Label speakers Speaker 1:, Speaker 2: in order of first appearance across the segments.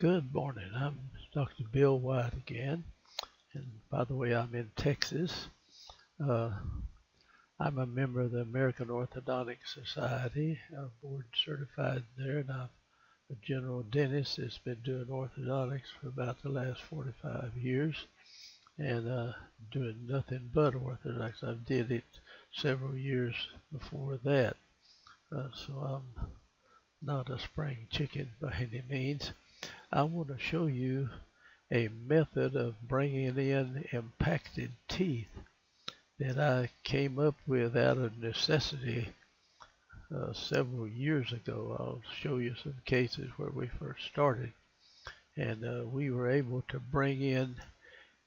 Speaker 1: Good morning. I'm Dr. Bill White again. And by the way, I'm in Texas. I'm a member of the American Orthodontic Society. I'm board certified there, and I'm a general dentist that's been doing orthodontics for about the last 45 years and doing nothing but orthodontics. I did it several years before that. So I'm not a spring chicken by any means. I want to show you a method of bringing in impacted teeth that I came up with out of necessity several years ago. I'll show you some cases where we first started, and we were able to bring in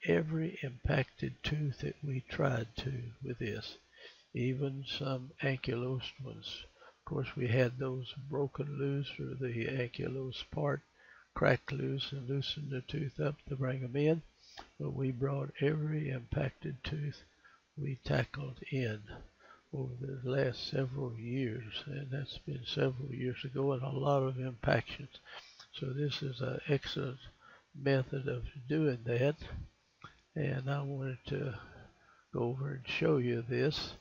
Speaker 1: every impacted tooth that we tried to with this, even some ankylosed ones. Of course, we had those broken loose, or the ankylosed part cracked loose and loosened the tooth up to bring them in, but we brought every impacted tooth we tackled in over the last several years, and that's been several years ago, and a lot of impactions. So this is an excellent method of doing that, and I wanted to go over and show you this.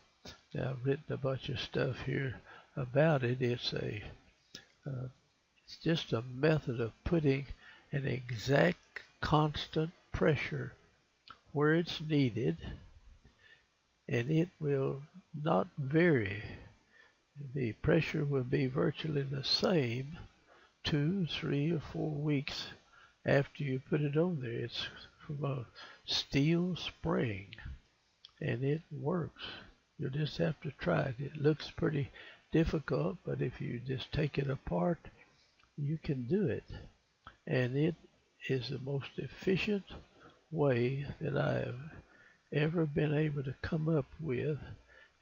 Speaker 1: Now, I've written a bunch of stuff here about it. It's just a method of putting an exact constant pressure where it's needed, and it will not vary. The pressure will be virtually the same 2, 3, or 4 weeks after you put it on there. It's from a steel spring, and it works. You'll just have to try it. It looks pretty difficult, but if you just take it apart, you can do it, and it is the most efficient way that I have ever been able to come up with.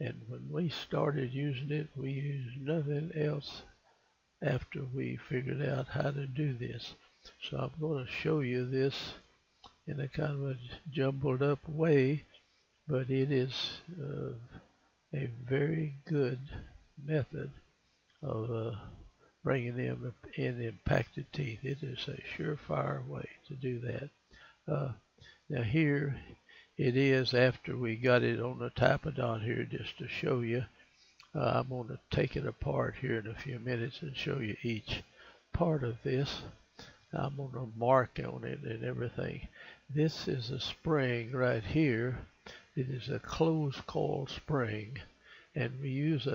Speaker 1: And when we started using it, we used nothing else after we figured out how to do this. So I'm going to show you this in a kind of a jumbled up way, but it is a very good method of bringing them in impacted teeth. It is a surefire way to do that. Now here it is after we got it on the Typodon here, just to show you. I'm going to take it apart here in a few minutes and show you each part of this. I'm going to mark on it and everything. This is a spring right here. It is a closed coil spring, and we use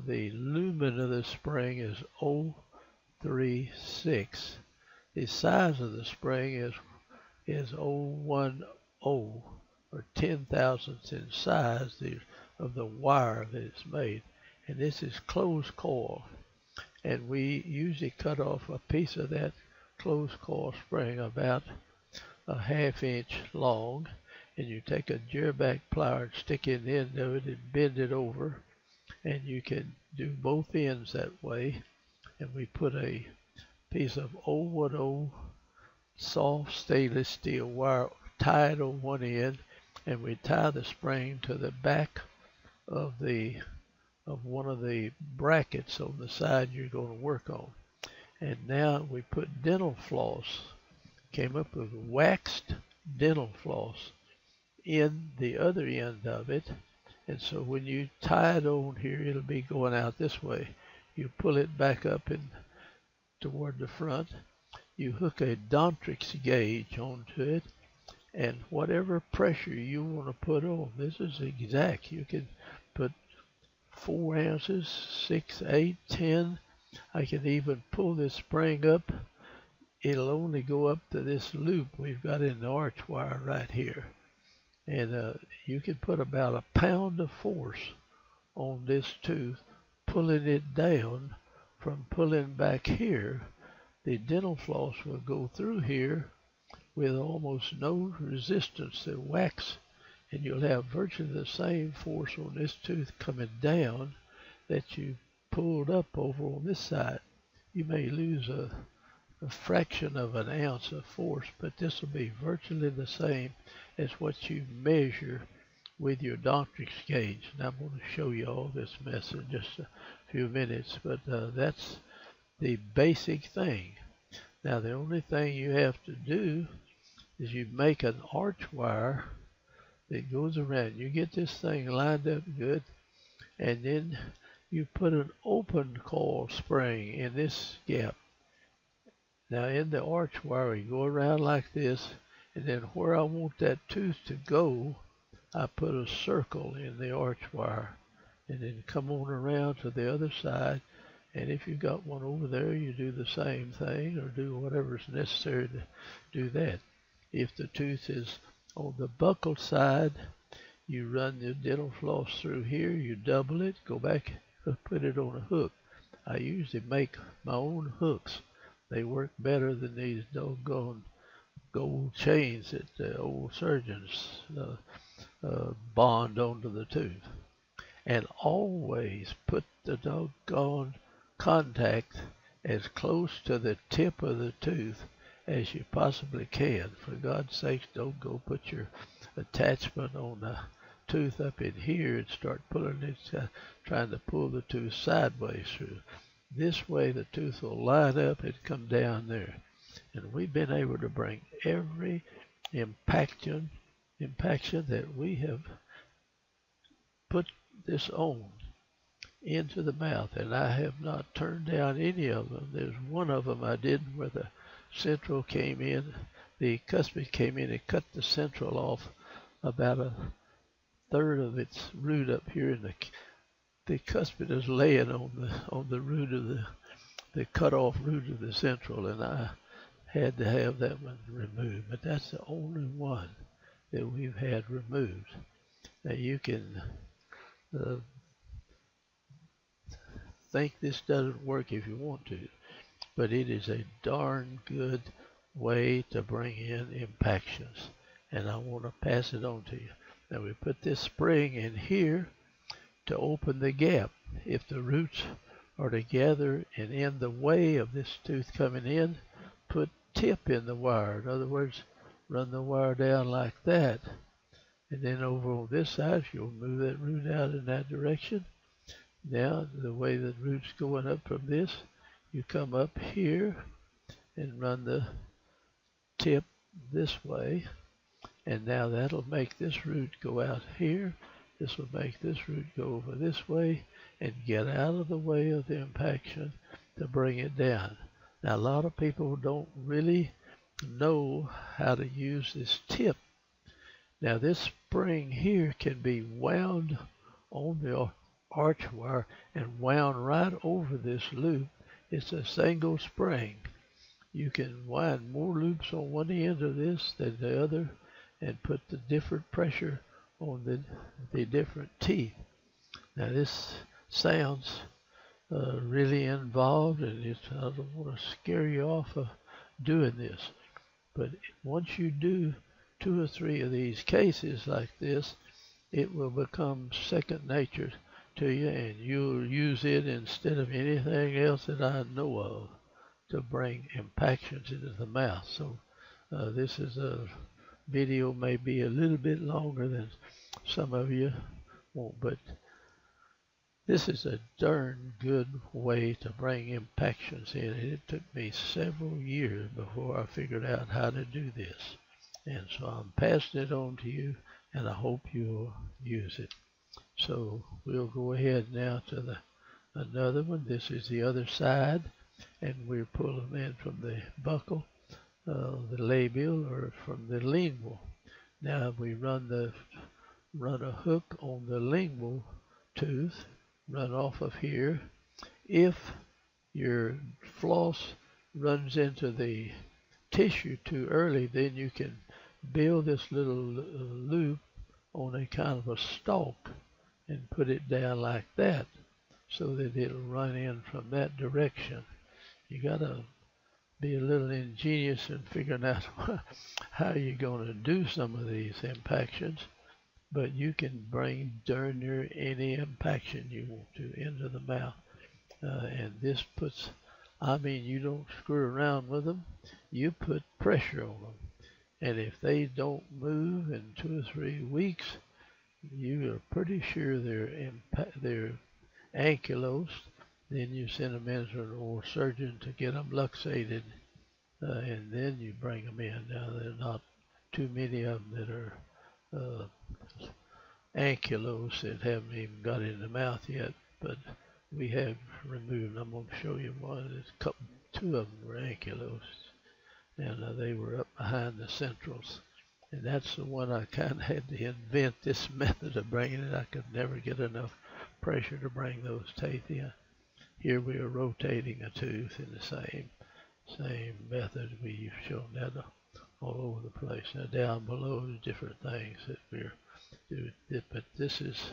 Speaker 1: the lumen of the spring is 036. The size of the spring is 010, or 10 thousandths in size of the wire that it's made. And this is closed coil, and we usually cut off a piece of that closed coil spring about a ½ inch long, and you take a gerback plier and stick it into it and bend it over, and you can do both ends that way. And we put a piece of 010 soft stainless steel wire tied on one end, and we tie the spring to the back of one of the brackets on the side you're going to work on. And now we put dental floss, came up with waxed dental floss in the other end of it. And so when you tie it on here, it'll be going out this way. You pull it back up and toward the front. You hook a Dontrix gauge onto it, and whatever pressure you want to put on, this is exact. You can put 4 ounces, 6, 8, 10. I can even pull this spring up. It'll only go up to this loop we've got in the arch wire right here. And you can put about a pound of force on this tooth, pulling it down. From pulling back here, the dental floss will go through here with almost no resistance to wax, and you'll have virtually the same force on this tooth coming down that you pulled up over on this side. You may lose a fraction of an ounce of force, but this will be virtually the same as what you measure with your Dontrix gauge. And I'm going to show you all this mess in just a few minutes, but that's the basic thing. Now the only thing you have to do is you make an arch wire that goes around. You get this thing lined up good, and then you put an open coil spring in this gap. Now in the arch wire, you go around like this, and then where I want that tooth to go, I put a circle in the arch wire, and then come on around to the other side. And if you got one over there, you do the same thing, or do whatever's necessary to do that. If the tooth is on the buccal side, you run the dental floss through here, you double it, go back, put it on a hook. I usually make my own hooks. They work better than these doggone gold chains that the old surgeons bond onto the tooth. And always put the doggone contact as close to the tip of the tooth as you possibly can. For God's sakes, don't go put your attachment on the tooth up in here and start pulling it, trying to pull the tooth sideways through. This way the tooth will line up and come down there. And we've been able to bring every impaction that we have put this on into the mouth, and I have not turned down any of them. There's one of them I did where the central came in, the cuspid came in and cut the central off about a third of its root up here, and the cuspid is laying on the root of the cut off root of the central, and I had to have that one removed. But that's the only one that we've had removed. Now you can think this doesn't work if you want to, but it is a darn good way to bring in impactions, and I want to pass it on to you. Now we put this spring in here to open the gap. If the roots are together and in the way of this tooth coming in, put tip in the wire. In other words, run the wire down like that, and then over on this side, if you'll move that root out in that direction. Now, the way the root's going up from this, you come up here and run the tip this way, and now that'll make this root go out here. This will make this root go over this way and get out of the way of the impaction to bring it down. Now, a lot of people don't really know how to use this tip. Now, this spring here can be wound on the arch wire and wound right over this loop. It's a single spring. You can wind more loops on one end of this than the other and put the different pressure on the different teeth. Now this sounds really involved, and I don't want to scare you off of doing this, but once you do 2 or 3 of these cases like this, it will become second nature to you, and you'll use it instead of anything else that I know of to bring impactions into the mouth. So this is a video may be a little bit longer than some of you want, but this is a darn good way to bring impactions in. It took me several years before I figured out how to do this, and so I'm passing it on to you, and I hope you'll use it. So we'll go ahead now to another one. This is the other side, and we're pulling in from the buccal, the labial, or from the lingual. Now we run a hook on the lingual tooth, run off of here. If your floss runs into the tissue too early, then you can build this little loop on a kind of a stalk and put it down like that so that it'll run in from that direction. You gotta be a little ingenious in figuring out how you're going to do some of these impactions, but you can bring darn near any impaction you want to into the mouth. And this puts, I mean, you don't screw around with them, you put pressure on them. And if they don't move in 2 or 3 weeks, you are pretty sure they're ankylosed. Then you send them in to an oral surgeon to get them luxated and then you bring them in. Now, there are not too many of them that are ankylosis that haven't even got in the mouth yet, but we have removed. I'm going to show you one. There's two of them were ankylosis, and they were up behind the centrals. And that's the one I kind of had to invent this method of bringing it. I could never get enough pressure to bring those teeth in. Here we are rotating a tooth in the same method. We've shown that all over the place. Now down below is different things that we're doing, but this is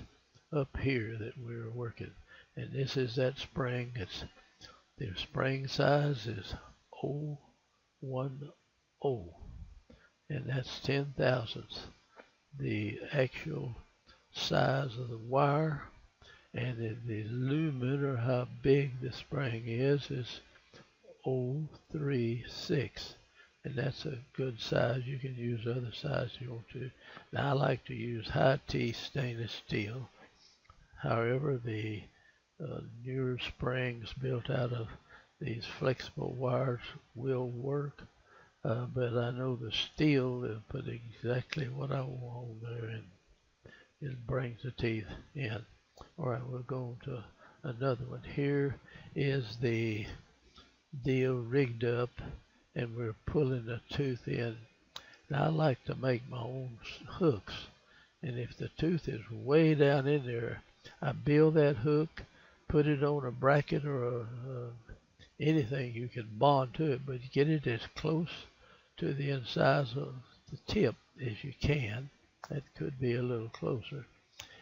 Speaker 1: up here that we're working. And this is that spring. The spring size is 010, and that's 10,000ths. The actual size of the wire and the lumen, or how big the spring is 036, and that's a good size. You can use other sizes you want to. Now I like to use high T stainless steel. However, the newer springs built out of these flexible wires will work, but I know the steel will put exactly what I want on there, and it brings the teeth in. All right, we'll go on to another one. Here is the deal rigged up, and we're pulling the tooth in. Now I like to make my own hooks, and if the tooth is way down in there, I build that hook, put it on a bracket or anything you can bond to it, but get it as close to the inside of the tip as you can. That could be a little closer.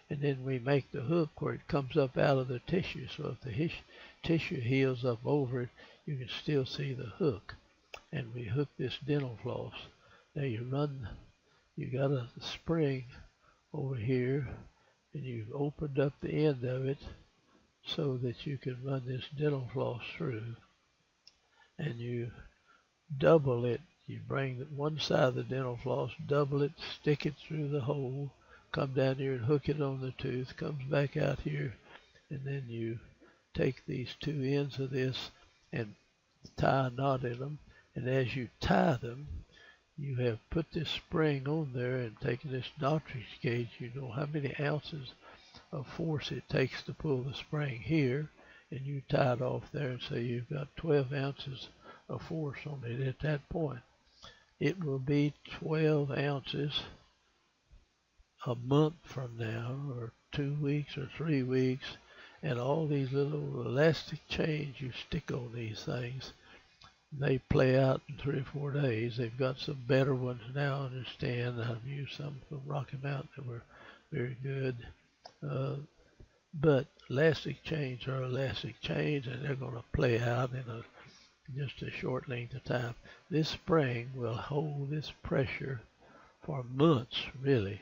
Speaker 1: And then we make the hook where it comes up out of the tissue, so if the tissue heals up over it, you can still see the hook. And we hook this dental floss. Now you got a spring over here, and you've opened up the end of it so that you can run this dental floss through, and you double it. You bring one side of the dental floss, double it, stick it through the hole, come down here and hook it on the tooth, comes back out here, and then you take these two ends of this and tie a knot in them. And as you tie them, you have put this spring on there and taken this Notch gauge. You know how many ounces of force it takes to pull the spring here, and you tie it off there and say you've got 12 ounces of force on it at that point. It will be 12 ounces a month from now, or 2 weeks or 3 weeks, and all these little elastic chains you stick on these things, they play out in 3 or 4 days. They've got some better ones now, I understand. I've used some from Rocky Mountain that were very good. But elastic chains are elastic chains, and they're going to play out in just a short length of time. This spring will hold this pressure for months, really.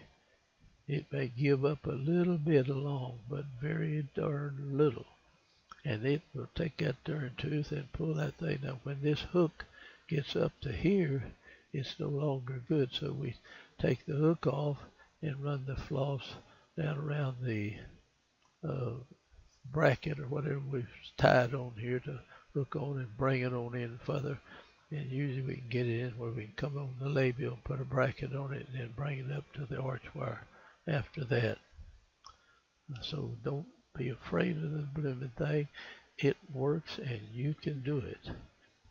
Speaker 1: It may give up a little bit along, but very darn little. And it will take that darn tooth and pull that thing. Now, when this hook gets up to here, it's no longer good. So we take the hook off and run the floss down around the bracket or whatever we've tied on here to hook on, and bring it on in further. And usually we can get it in where we can come on the labial, put a bracket on it, and then bring it up to the arch wire after that. So don't be afraid of the blooming thing. It works, and you can do it.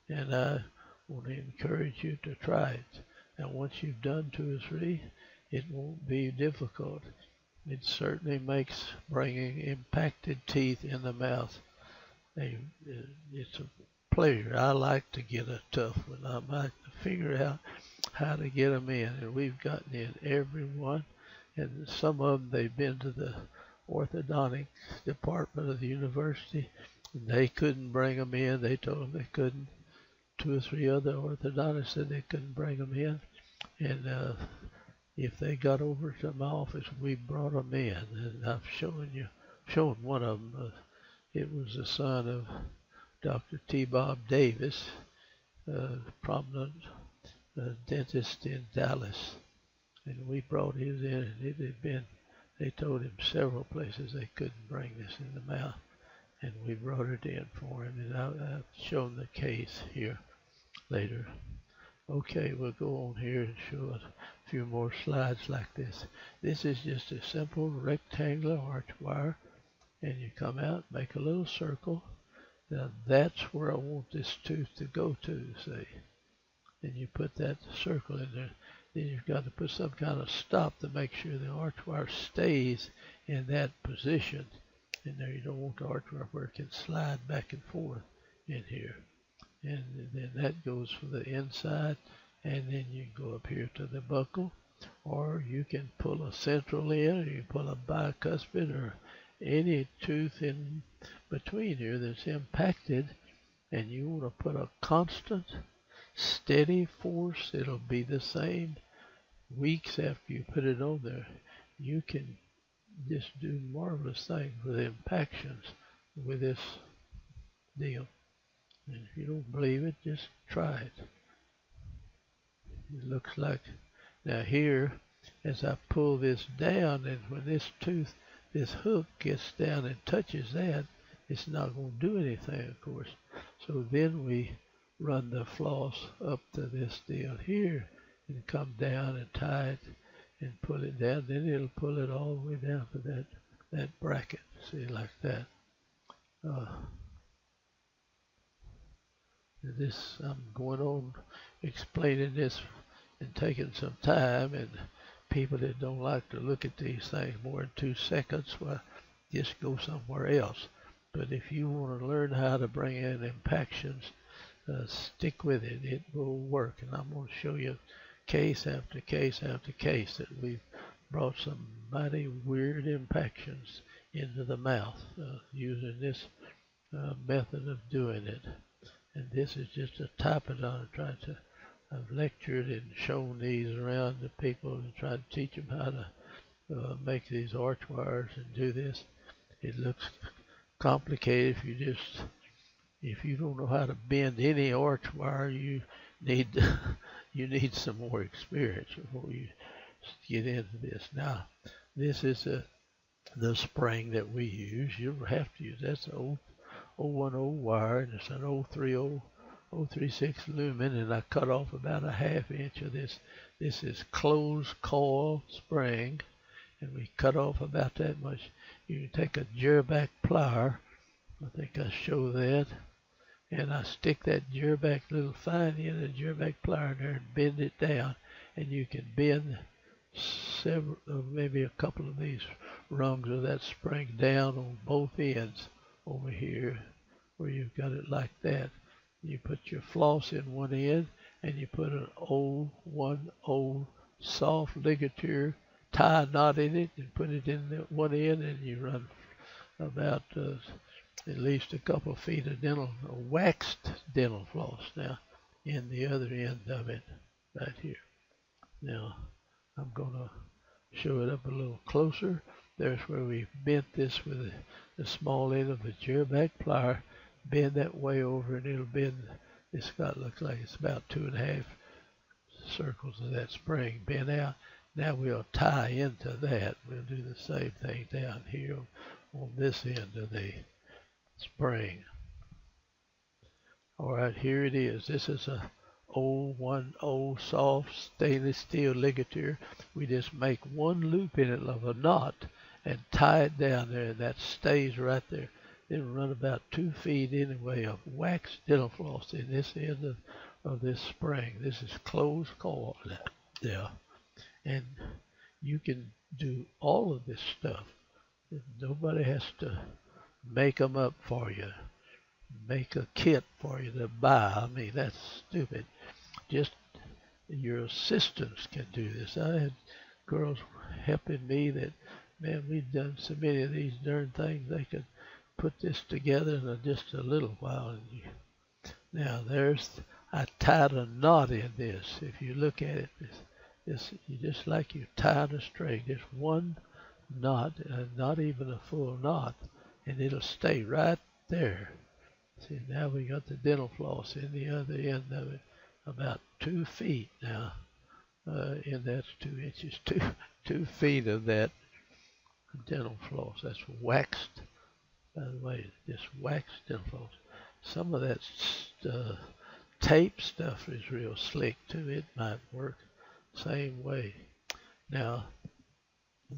Speaker 1: And I want to encourage you to try it. And once you've done 2 or 3, it won't be difficult. It certainly makes bringing impacted teeth in the mouth it's a pleasure. I like to get a tough one. I like to figure out how to get them in, and we've gotten in every one. And some of them, they've been to the orthodontic department of the university, and they couldn't bring them in. They told them they couldn't. 2 or 3 other orthodontists said they couldn't bring them in. And if they got over to my office, we brought them in. And I've shown one of them. It was the son of Dr. T. Bob Davis, prominent dentist in Dallas. And we brought his in, and it had been, they told him several places they couldn't bring this in the mouth. And we brought it in for him, and I've shown the case here. later. Okay, we'll go on here and show a few more slides like this. This is just a simple rectangular arch wire, and you come out, make a little circle. Now that's where I want this tooth to go to, see. And you put that circle in there. Then you've got to put some kind of stop to make sure the arch wire stays in that position. In there, you don't want the arch wire where it can slide back and forth in here. And then that goes for the inside, and then you can go up here to the buckle, or you can pull a central in, or you pull a bicuspid, or any tooth in between here that's impacted, and you want to put a constant, steady force. It'll be the same weeks after you put it on there. You can just do marvelous things with impactions with this deal. And if you don't believe it, just try it. It looks like, now here, as I pull this down, and when this tooth, this hook gets down and touches that, it's not going to do anything, of course. So then we run the floss up to this deal here and come down and tie it and pull it down. Then it'll pull it all the way down to that bracket. See, like that. This, I'm going on explaining this and taking some time, and people that don't like to look at these things more than 2 seconds, well, just go somewhere else. But if you want to learn how to bring in impactions, stick with it. It will work. And I'm going to show you case after case after case that we've brought some mighty weird impactions into the mouth using this method of doing it. And this is just a type it on. I've lectured and shown these around to people and tried to teach them how to make these arch wires and do this. It looks complicated if you don't know how to bend any arch wire. You need some more experience before you get into this. Now, this is the spring that we use. You'll have to use that's the 010 wire, and it's an 036 lumen, and I cut off about a ½ inch of this. This is closed coil spring, and we cut off about that much. You can take a gerback plier, I think I show that, and I stick that gerback, little fine end of gerback plier in there and bend it down, and you can bend several, maybe a couple of these rungs of that spring down on both ends over here where you've got it like that. You put your floss in one end, and you put an 010 soft ligature, tie a knot in it, and put it in the one end, and you run about at least a couple of feet of waxed dental floss now in the other end of it right here. Now I'm going to show it up a little closer. There's where we bent this with the small end of the gerback plier. Bend that way over, and it'll bend. This looks like it's about 2½ circles of that spring bent out. Now we'll tie into that. We'll do the same thing down here on this end of the spring. All right, here it is. This is a 010 soft stainless steel ligature. We just make one loop in it of a knot and tie it down there, and that stays right there. Then run about 2 feet anyway of waxed dental floss in this end of this spring. This is closed coil there. And you can do all of this stuff. Nobody has to make them up for you. Make a kit for you to buy. I mean, that's stupid. Just your assistants can do this. I had girls helping me that, man, we've done so many of these darn things, they could put this together in just a little while. Now I tied a knot in this. If you look at it, this just like you tied a string, just one knot, not even a full knot, and it'll stay right there. See, now we got the dental floss in the other end of it, about 2 feet now, and that's 2 inches, 2 feet of that dental floss. That's waxed. By the way, just waxed dental floss. Some of that's tape stuff is real slick too. It might work same way. Now,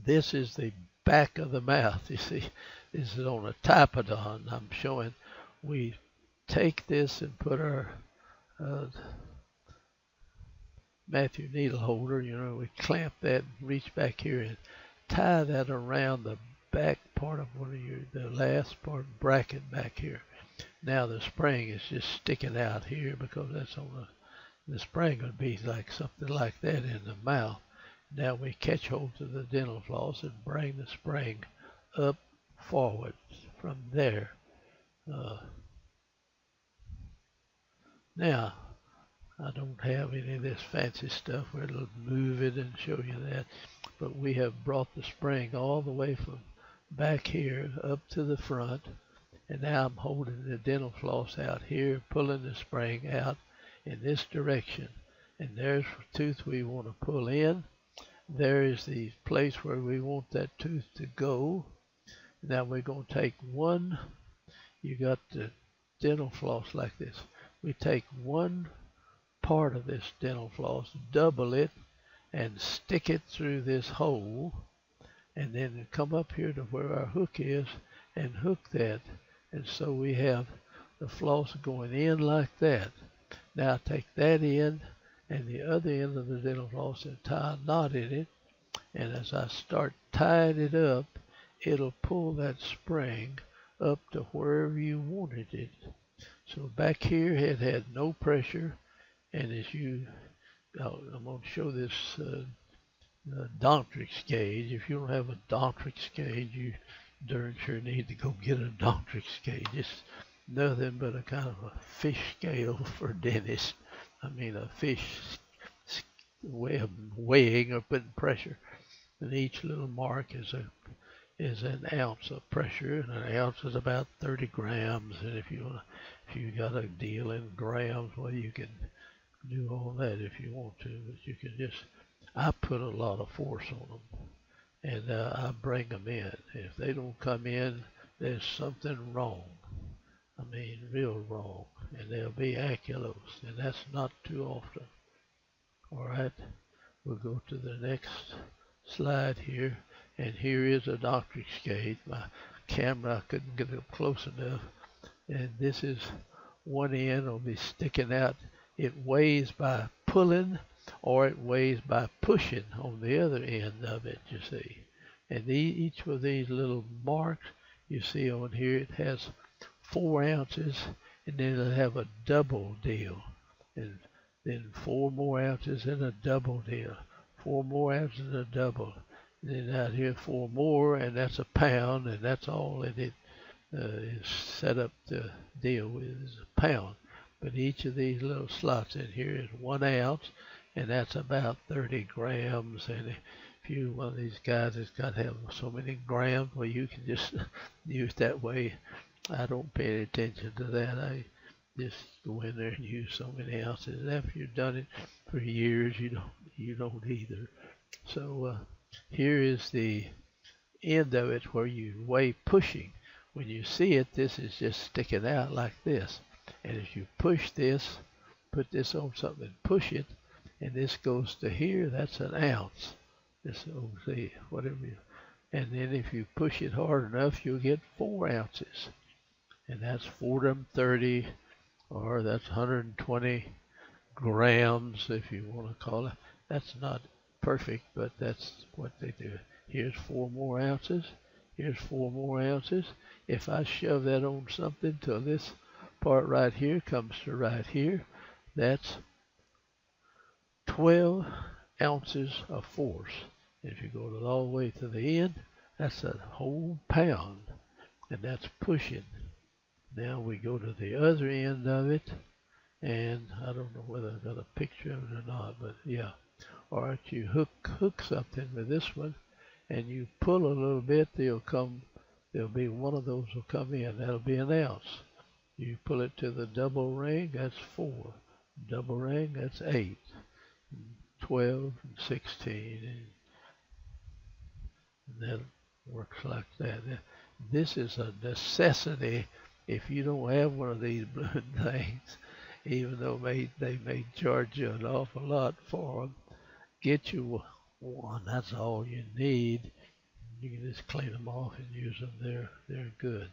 Speaker 1: this is the back of the mouth. You see, this is on a typodon. I'm showing we take this and put our Matthew needle holder, we clamp that and reach back here and tie that around the back part of the last part bracket back here. Now the spring is just sticking out here because that's on the spring would be like something like that in the mouth. Now we catch hold of the dental floss and bring the spring up forward from there. Now, I don't have any of this fancy stuff where it'll move it and show you that, but we have brought the spring all the way from back here up to the front, and now I'm holding the dental floss out here, pulling the spring out in this direction, and there's the tooth we want to pull in. There is the place where we want that tooth to go. Now we're going to take one, you got the dental floss like this. We take one part of this dental floss, double it, and stick it through this hole, and then come up here to where our hook is and hook that. And so we have the floss going in like that. Now take that end and the other end of the dental floss and tie a knot in it, and as I start tying it up, it'll pull that spring up to wherever you wanted it. So back here it had no pressure, and as I'm going to show this Dontrix gauge. If you don't have a Dontrix gauge, you darn sure need to go get a Dontrix gauge. It's nothing but a kind of a fish scale for dentists. I mean, a fish way of weighing or putting pressure, and each little mark is an ounce of pressure, and an ounce is about 30 grams. And if you got a deal in grams, well, you can do all that if you want to, but you can just, I put a lot of force on them, and I bring them in. If they don't come in, there's something wrong. I mean, real wrong, and there'll be ankylosis, and that's not too often. All right, we'll go to the next slide here, and here is a Dontrix gauge. My camera, I couldn't get up close enough, and this is one end will be sticking out. It weighs by pulling, or it weighs by pushing on the other end of it, you see. And each of these little marks you see on here, it has 4 ounces, and then it'll have a double deal, and then 4 more ounces and a double deal, 4 more ounces and a double, and then out here 4 more, and that's a pound, and that's all that it is set up to deal with, is a pound. But each of these little slots in here is 1 ounce, and that's about 30 grams. And if one of these guys has got to have so many grams, well, you can just use that way. I don't pay any attention to that. I just go in there and use so many ounces. And after you've done it for years, you don't either. So here is the end of it where you weigh pushing. When you see it, this is just sticking out like this. And as you push this, put this on something and push it, and this goes to here, that's an ounce. This, see, whatever you, and then if you push it hard enough, you'll get 4 ounces. And that's 4 of them 30, or that's 120 grams, if you want to call it. That's not perfect, but that's what they do. Here's 4 more ounces. Here's 4 more ounces. If I shove that on something till this part right here comes to right here, that's 12 ounces of force. If you go all the way to the end, that's a whole pound, and that's pushing. Now we go to the other end of it, and I don't know whether I got a picture of it or not, but yeah. All right, you hook something with this one, and you pull a little bit, there'll be one of those will come in. That'll be an ounce. You pull it to the double ring, that's 4. Double ring, that's 8. 12 and 16. And that works like that. This is a necessity. If you don't have one of these blue things, even though they may charge you an awful lot for them. Get you one. That's all you need. You can just clean them off and use them. They're good.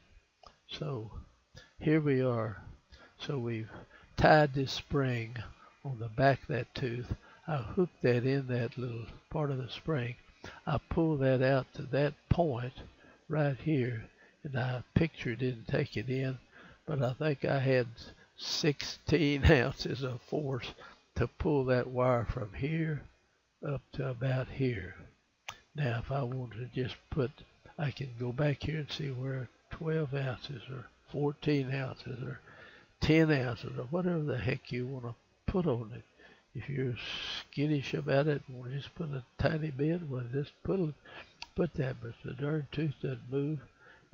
Speaker 1: So here we are. So we've tied this spring on the back of that tooth. I hooked that in that little part of the spring. I pulled that out to that point right here, and I pictured didn't take it in, but I think I had 16 ounces of force to pull that wire from here up to about here. Now if I wanted to just I can go back here and see where 12 ounces or 14 ounces or 10 ounces or whatever the heck you want to put on it. If you're skittish about it and want to just put a tiny bit, well, just put that. But if the darn tooth doesn't move,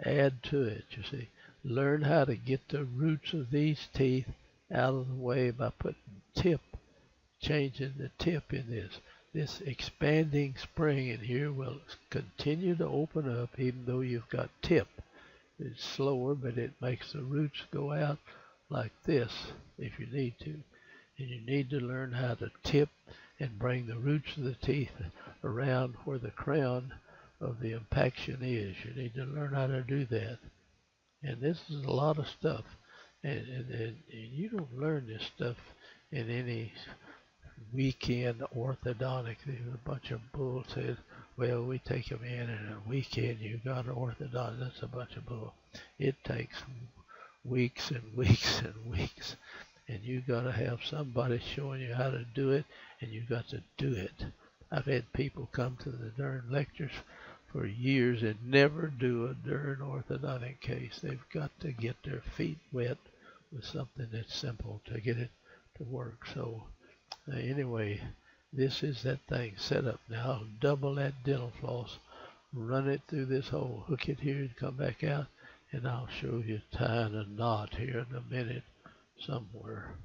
Speaker 1: add to it, you see. Learn how to get the roots of these teeth out of the way by changing the tip in this. This expanding spring in here will continue to open up even though you've got tip. It's slower, but it makes the roots go out like this if you need to. And you need to learn how to tip and bring the roots of the teeth around where the crown of the impaction is. You need to learn how to do that. And this is a lot of stuff. And you don't learn this stuff in any weekend orthodontic. There's a bunch of bull said, well, we take them in a weekend you got an orthodontic. That's a bunch of bull. It takes weeks and weeks and weeks. And you got to have somebody showing you how to do it, and you got to do it. I've had people come to the darn lectures for years and never do a darn orthodontic case. They've got to get their feet wet with something that's simple to get it to work. So anyway, this is that thing set up. Now I'll double that dental floss, run it through this hole, hook it here and come back out, and I'll show you tying a knot here in a minute somewhere.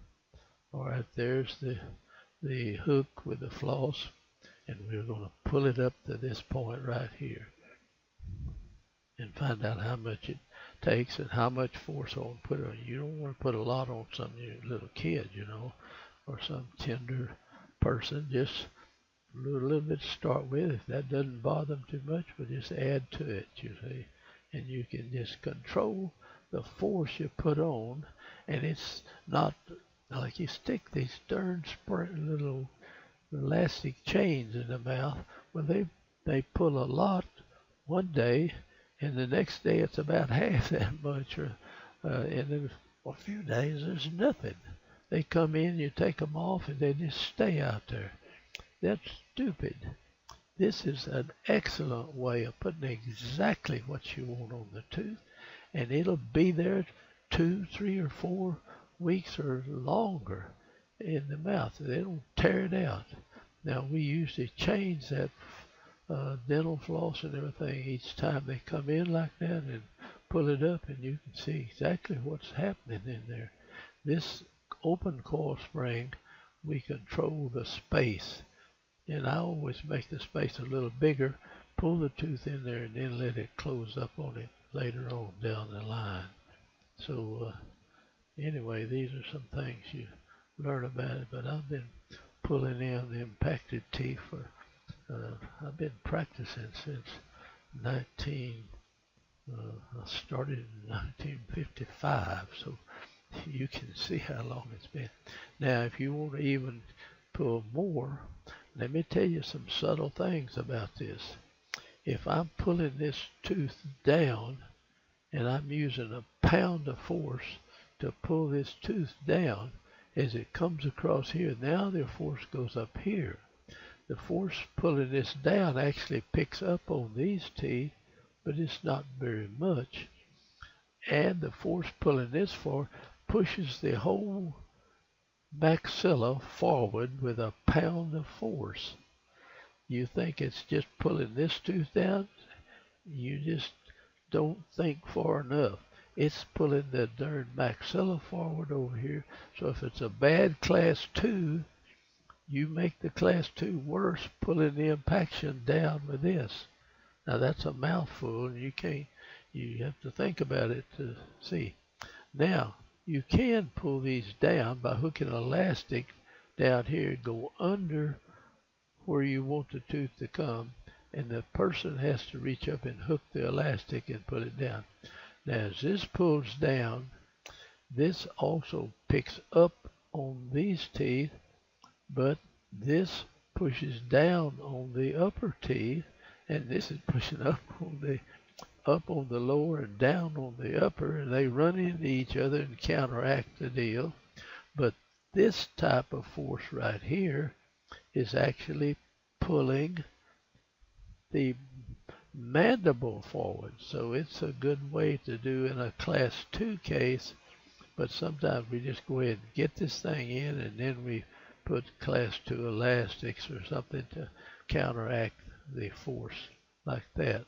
Speaker 1: All right, there's the hook with the floss, and we're going to pull it up to this point right here and find out how much it takes and how much force I want to put on. You don't want to put a lot on some little kid, you know, or some tender person. Just a little bit to start with. If that doesn't bother them too much, but just add to it, you see, and you can just control the force you put on. And it's not like you stick these darn little elastic chains in the mouth. Well, they pull a lot one day, and the next day it's about half that much, or and then a few days there's nothing. They come in, you take them off, and they just stay out there. That's stupid. This is an excellent way of putting exactly what you want on the tooth, and it'll be there 2, 3, or 4 weeks or longer in the mouth. They don't tear it out. Now we usually change that dental floss and everything each time they come in like that and pull it up, and you can see exactly what's happening in there. This open coil spring, we control the space, and I always make the space a little bigger, pull the tooth in there, and then let it close up on it later on down the line. So anyway, these are some things you learn about it, but I've been pulling in the impacted teeth for I've been practicing since I started in 1955, so you can see how long it's been. Now, if you want to even pull more, let me tell you some subtle things about this. If I'm pulling this tooth down and I'm using a pound of force to pull this tooth down, as it comes across here, now the force goes up here. The force pulling this down actually picks up on these teeth, but it's not very much. And the force pulling this forward pushes the whole maxilla forward with a pound of force. You think it's just pulling this tooth down? You just don't think far enough. It's pulling the darn maxilla forward over here. So if it's a bad class 2, you make the class 2 worse pulling the impaction down with this. Now that's a mouthful, and you have to think about it to see. Now, you can pull these down by hooking an elastic down here, go under where you want the tooth to come, and the person has to reach up and hook the elastic and put it down. Now as this pulls down, this also picks up on these teeth, but this pushes down on the upper teeth, and this is pushing up on the lower and down on the upper, and they run into each other and counteract the deal. But this type of force right here is actually pulling the mandible forward. So it's a good way to do in a class 2 case, but sometimes we just go ahead and get this thing in, and then we put class 2 elastics or something to counteract the force like that.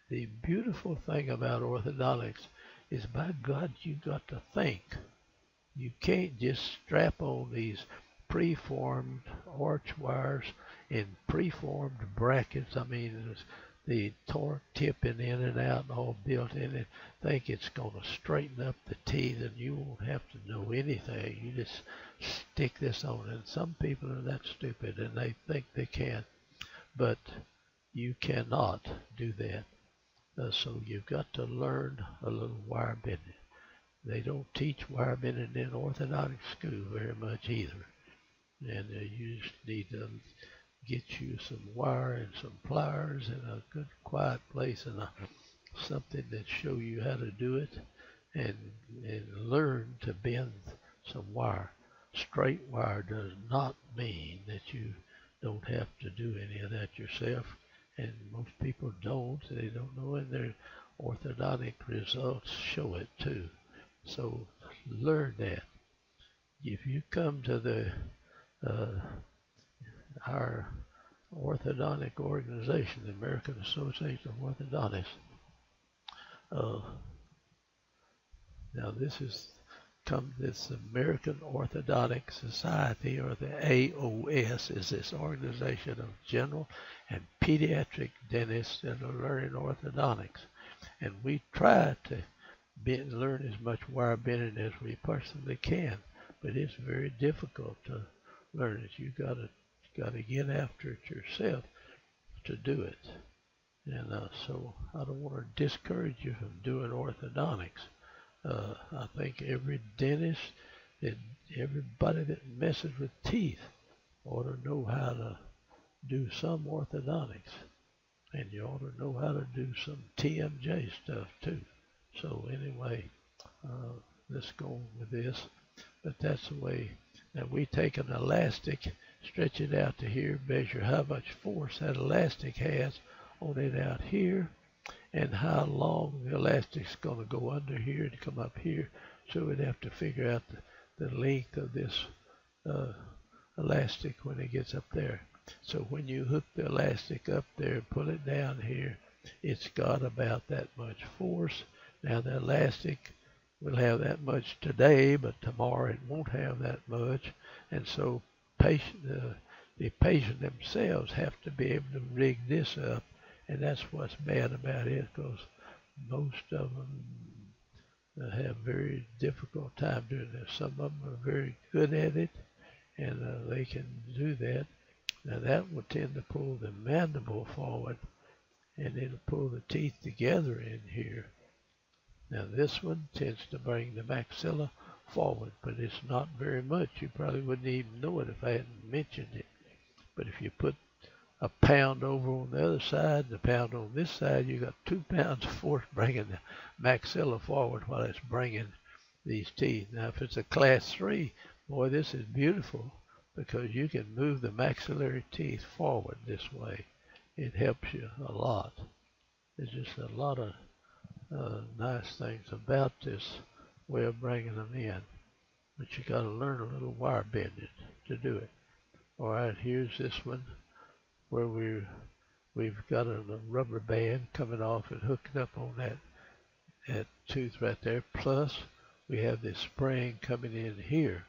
Speaker 1: The beautiful thing about orthodontics is, by God, you got to think. You can't just strap on these preformed arch wires in preformed brackets. I mean, the torque tipping in and out and all built in it. Think it's going to straighten up the teeth, and you won't have to know anything. You just stick this on. And some people are that stupid, and they think they can. But you cannot do that. So you've got to learn a little wire bending. They don't teach wire bending in orthodontic school very much either. And you just need to get you some wire and some pliers in a good quiet place, and something that show you how to do it, and learn to bend some wire. Straight wire does not mean that you don't have to do any of that yourself. And most people don't. They don't know, and their orthodontic results show it too. So learn that. If you come to our orthodontic organization, the American Association of Orthodontists, now this American Orthodontic Society, or the AOS, is this organization of general and pediatric dentists that are learning orthodontics. And we try to learn as much wire bending as we personally can, but it's very difficult to learn it. You gotta get after it yourself to do it. And so I don't want to discourage you from doing orthodontics. I think every dentist, everybody that messes with teeth ought to know how to do some orthodontics. And you ought to know how to do some TMJ stuff too. So anyway, let's go with this. But that's the way that we take an elastic, stretch it out to here, measure how much force that elastic has on it out here, and how long the elastic's going to go under here to come up here. So we'd have to figure out the length of this elastic when it gets up there. So when you hook the elastic up there and pull it down here, it's got about that much force. Now the elastic will have that much today, but tomorrow it won't have that much. And so the patient themselves have to be able to rig this up. And that's what's bad about it, because most of them have very difficult time doing this. Some of them are very good at it, and they can do that. Now that will tend to pull the mandible forward, and it'll pull the teeth together in here. Now this one tends to bring the maxilla forward, but it's not very much. You probably wouldn't even know it if I hadn't mentioned it. But if you put a pound over on the other side and a pound on this side, you got 2 pounds of force bringing the maxilla forward while it's bringing these teeth. Now if it's a class 3, boy, this is beautiful, because you can move the maxillary teeth forward this way. It helps you a lot. There's just a lot of nice things about this way of bringing them in, but you got to learn a little wire bending to do it. All right, here's this one where we've got a rubber band coming off and hooking up on that tooth right there. Plus we have this spring coming in here,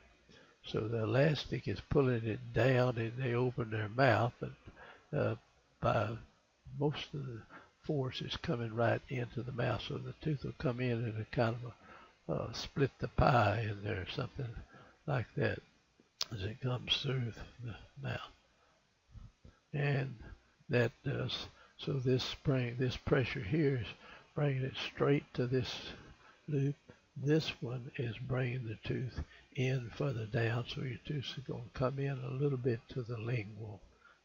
Speaker 1: so the elastic is pulling it down, and they open their mouth, and by most of the force is coming right into the mouth, so the tooth will come in a kind of a split the pie in there, something like that, as it comes through the mouth. And that does, so this spring, this pressure here is bringing it straight to this loop. This one is bringing the tooth in further down, so your tooth is going to come in a little bit to the lingual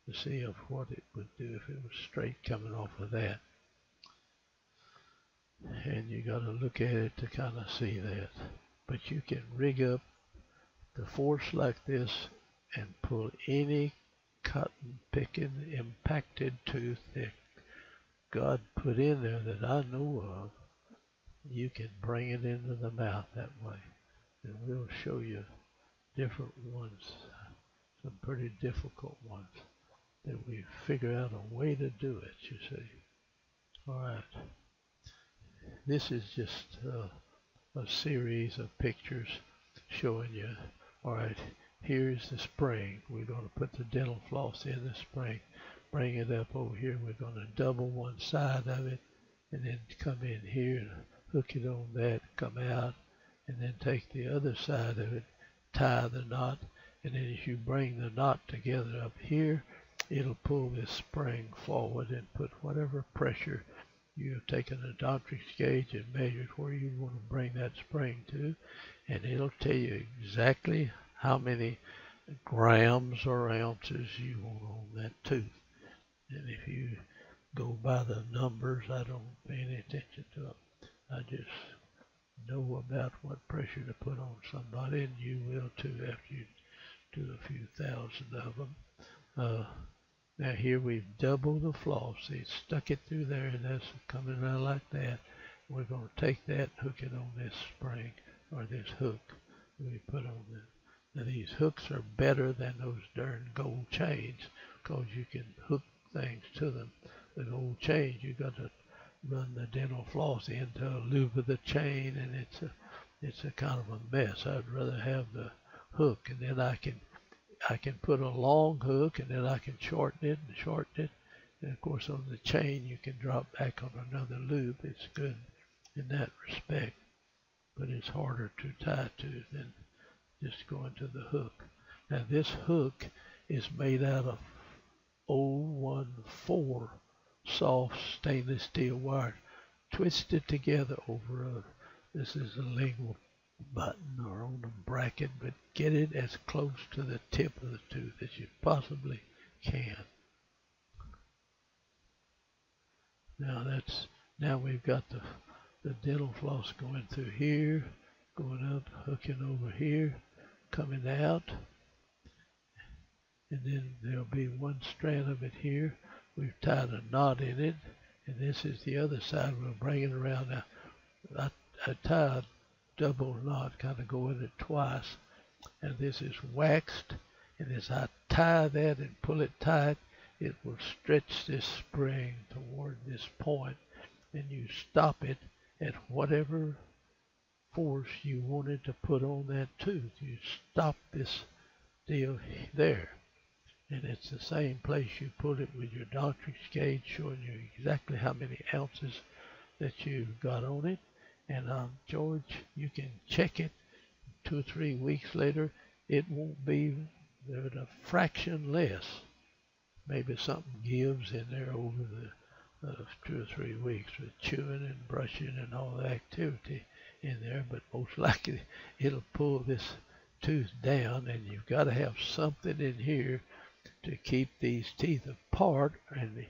Speaker 1: to see of what it would do if it was straight coming off of that. And you got to look at it to kind of see that. But you can rig up the force like this and pull any cotton picking impacted tooth that God put in there that I know of. You can bring it into the mouth that way. And we'll show you different ones, some pretty difficult ones that we figure out a way to do it, you see. All right. This is just a series of pictures showing you. All right, here's the spring. We're going to put the dental floss in the spring. Bring it up over here. We're going to double one side of it and then come in here and hook it on that, come out, and then take the other side of it, tie the knot, and then as you bring the knot together up here, it'll pull this spring forward and put whatever pressure you have taken a doctor's gauge and measured where you want to bring that spring to, and it'll tell you exactly how many grams or ounces you want on that tooth. And if you go by the numbers, I don't pay any attention to them. I just know about what pressure to put on somebody, and you will too after you do a few thousand of them. Now here we've doubled the floss. See, it stuck it through there, and that's coming out like that. We're going to take that and hook it on this spring, or this hook that we put on this. Now these hooks are better than those darn gold chains, because you can hook things to them. The gold chains, you got to run the dental floss into a loop of the chain, and it's a kind of a mess. I'd rather have the hook, and then I can put a long hook, and then I can shorten it and shorten it. And of course on the chain you can drop back on another loop. It's good in that respect, but it's harder to tie to than just going to the hook. Now this hook is made out of 014 soft stainless steel wire twisted together over this is a lingual button or on a bracket, but get it as close to the tip of the tooth as you possibly can. Now we've got the dental floss going through here, going up, hooking over here, coming out, and then there'll be one strand of it here. We've tied a knot in it, and this is the other side. We'll bring it around. Now I tie a double knot, kind of go in it twice, and this is waxed, and as I tie that and pull it tight, it will stretch this spring toward this point, and you stop it at whatever force you wanted to put on that tooth. You stop this deal there, and it's the same place you put it with your doctor's gauge, showing you exactly how many ounces that you got on it. And George, you can check it 2 or 3 weeks later. It won't be but a fraction less. Maybe something gives in there over the 2 or 3 weeks with chewing and brushing and all the activity in there, but most likely it'll pull this tooth down, and you've got to have something in here to keep these teeth apart and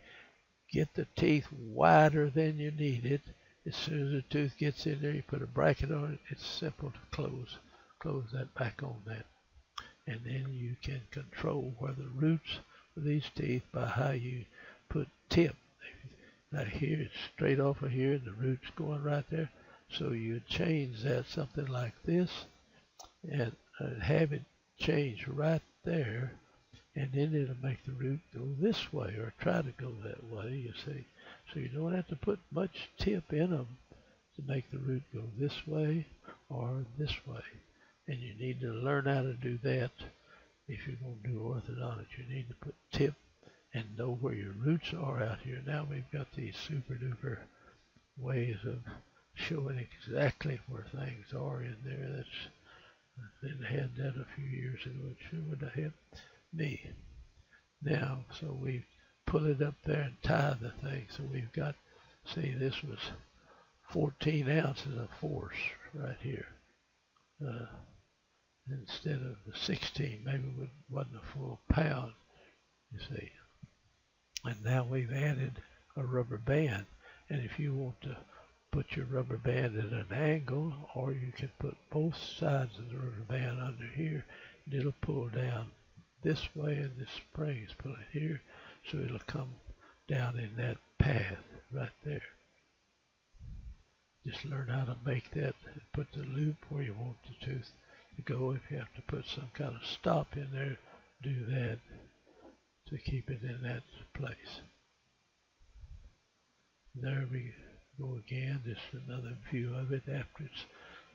Speaker 1: get the teeth wider than you need it. As soon as the tooth gets in there, you put a bracket on it. It's simple to close that back on that. And then you can control where the roots of these teeth by how you put tip. Now here, it's straight off of here, and the root's going right there. So you change that something like this, and have it change right there, and then it'll make the root go this way, or try to go that way, you see. So you don't have to put much tip in them to make the root go this way or this way. And you need to learn how to do that if you're going to do orthodontics. You need to put tip and know where your roots are out here. Now we've got these super duper ways of showing exactly where things are in there. They had that a few years ago. It sure would have helped me. Now, so we pull it up there and tie the thing. So we've got, see, this was 14 ounces of force right here. Instead of the 16, maybe it wasn't a full pound, you see. And now we've added a rubber band. And if you want to put your rubber band at an angle, or you can put both sides of the rubber band under here, and it'll pull down this way, and this spring is pulling here, so it'll come down in that path right there. Just learn how to make that, put the loop where you want the tooth to go. If you have to put some kind of stop in there, do that to keep it in that place. There we go again, just another view of it after it's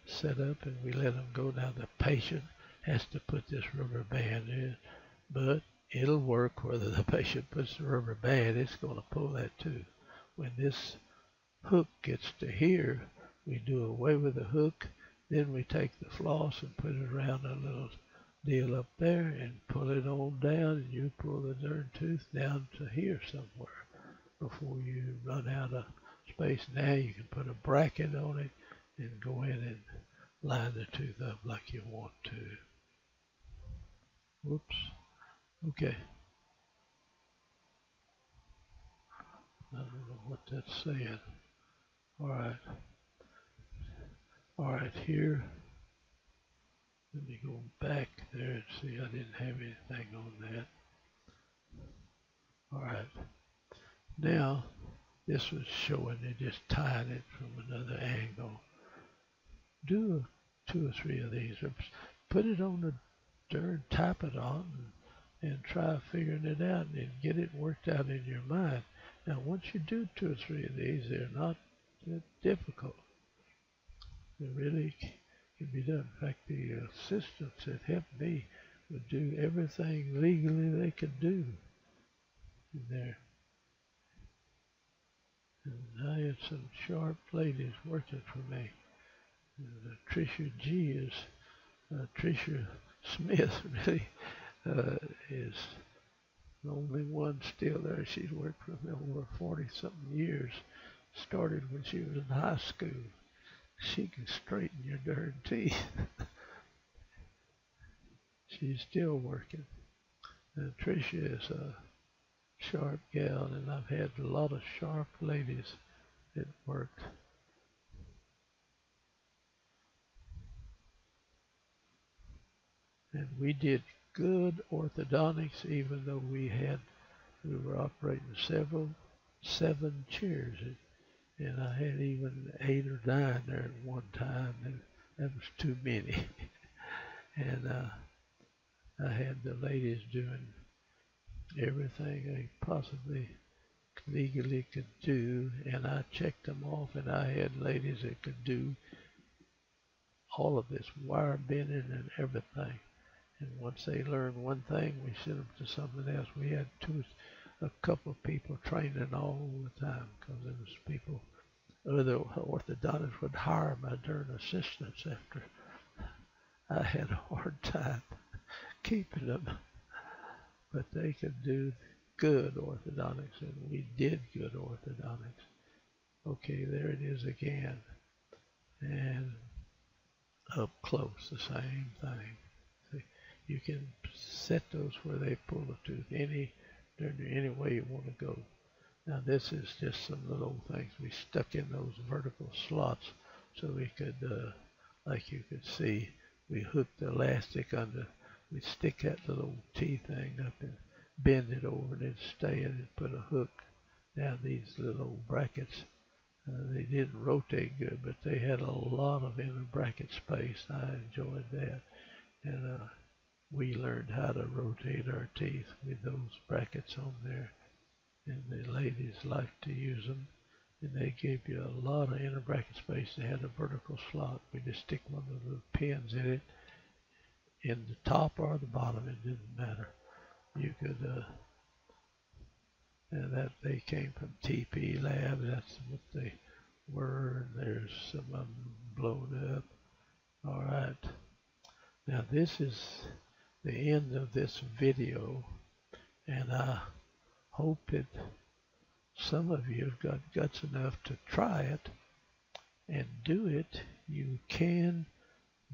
Speaker 1: set up, and we let them go. Now the patient has to put this rubber band in, but it'll work whether the patient puts the rubber band, it's going to pull that tooth. When this hook gets to here, we do away with the hook, then we take the floss and put it around a little deal up there and pull it on down, and you pull the darn tooth down to here somewhere before you run out of space. Now you can put a bracket on it and go in and line the tooth up like you want to. Whoops. Okay. I don't know what that's saying. Alright. Alright, here. Let me go back there and see. I didn't have anything on that. Alright. Now, this was showing it, just tying it from another angle. Do 2 or 3 of these. Put it on the darn type it on and try figuring it out and get it worked out in your mind. Now, once you do 2 or 3 of these, they're not that difficult. They really can be done. In fact, the assistants that helped me would do everything legally they could do in there. And I had some sharp ladies working for me. And, Tricia G is, Tricia Smith really is the only one still there. She's worked for me over 40-something years. Started when she was in high school. She can straighten your darn teeth. She's still working. And Tricia is a sharp gal, and I've had a lot of sharp ladies that worked. And we did good orthodontics, even though we were operating 7 chairs, and I had even 8 or 9 there at one time, and that was too many. And I had the ladies doing everything they possibly legally could do, and I checked them off, and I had ladies that could do all of this wire bending and everything. And once they learned one thing, we sent them to something else. We had a couple of people training all the time, because there was people, other orthodontists would hire my darn assistants after I had a hard time keeping them. But they could do good orthodontics, and we did good orthodontics. Okay, there it is again. And up close, the same thing. See, you can set those where they pull the tooth any way you want to go. Now this is just some little things we stuck in those vertical slots so we could, like you could see, we hooked the elastic under. We stick that little T thing up and bend it over and then stay in and put a hook. Now these little brackets, they didn't rotate good, but they had a lot of inner bracket space. I enjoyed that. And we learned how to rotate our teeth with those brackets on there. And the ladies liked to use them. And they gave you a lot of inner bracket space. They had a vertical slot. We just stick one of the pins in it, in the top or the bottom, it didn't matter. You could, and that they came from TP Labs. That's what they were, and there's some of them blown up. All right. Now this is the end of this video, and I hope that some of you have got guts enough to try it and do it. You can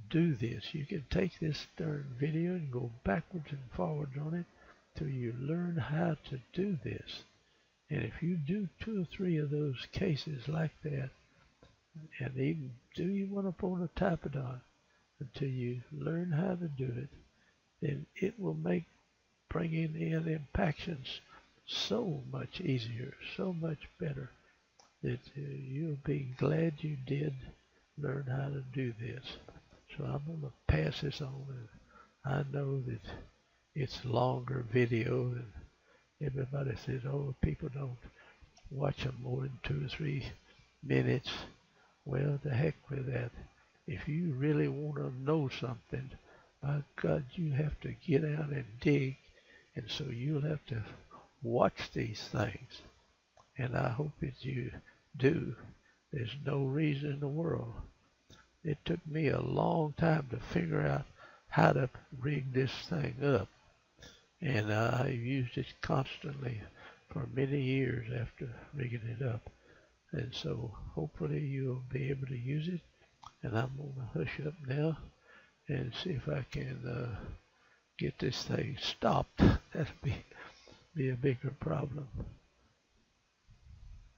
Speaker 1: do this. You can take this darn video and go backwards and forwards on it till you learn how to do this. And if you do 2 or 3 of those cases like that, and even do you one upon a typodon until you learn how to do it, then it will make bringing in impactions so much easier, so much better, that you'll be glad you did learn how to do this. So I'm going to pass this on, and I know that it's longer video, and everybody says, oh, people don't watch them more than 2 or 3 minutes. Well, the heck with that. If you really want to know something, my God, you have to get out and dig, and so you'll have to watch these things. And I hope that you do. There's no reason in the world. It took me a long time to figure out how to rig this thing up. And I used it constantly for many years after rigging it up. And so hopefully you'll be able to use it. And I'm going to hush up now and see if I can get this thing stopped. That'll be a bigger problem.